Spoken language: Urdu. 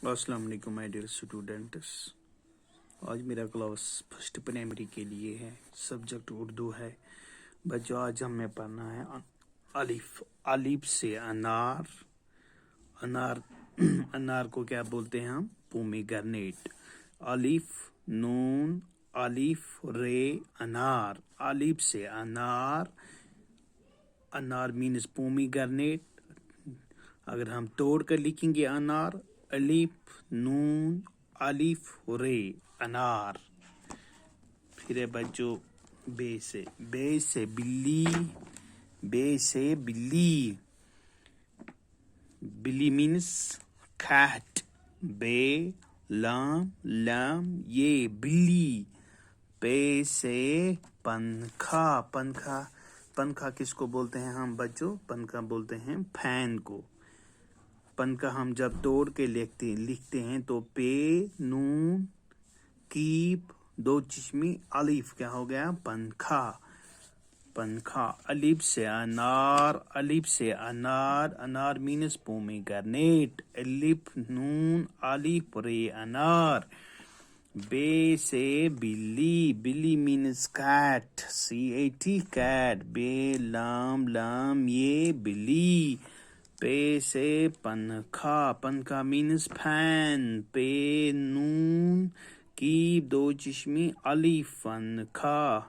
السلام علیکم مائی ڈیئر اسٹوڈنٹس. آج میرا کلاس فرسٹ پرائمری کے لیے ہے. سبجیکٹ اردو ہے. بچوں آج ہمیں پڑھنا ہے الف. الف سے انار. انار انار کو کیا بولتے ہیں ہم؟ پومیگرینیٹ. الف نون الف رے انار. الف سے انار. انار مینز پومیگرینیٹ. اگر ہم توڑ کر لکھیں گے انار، الف نون الف رے انار. پھر ہے بچوں بے سے بلی. بے سے بلی. بلی مینس کیٹ. بے لام لام یہ بلی. پے سے پنکھا. پنکھا کس کو بولتے ہیں ہم بچوں؟ پنکھا بولتے ہیں فین کو. پنکھا ہم جب توڑ کے لکھتے ہیں تو پے نون کیپ دو چشمی الف کیا ہو گیا؟ پنکھا. پنکھا. الف سے انار. الف سے انار. انار مینس پومیگرینیٹ. الف نون الف رے انار. بے سے بلی. بلی مینس کیٹ. CAT Kate. بے لام لام یہ بلی. پے سے پنکھا. پنکھا مینس فین. پے نون کی دو چشمی الف پنکھا.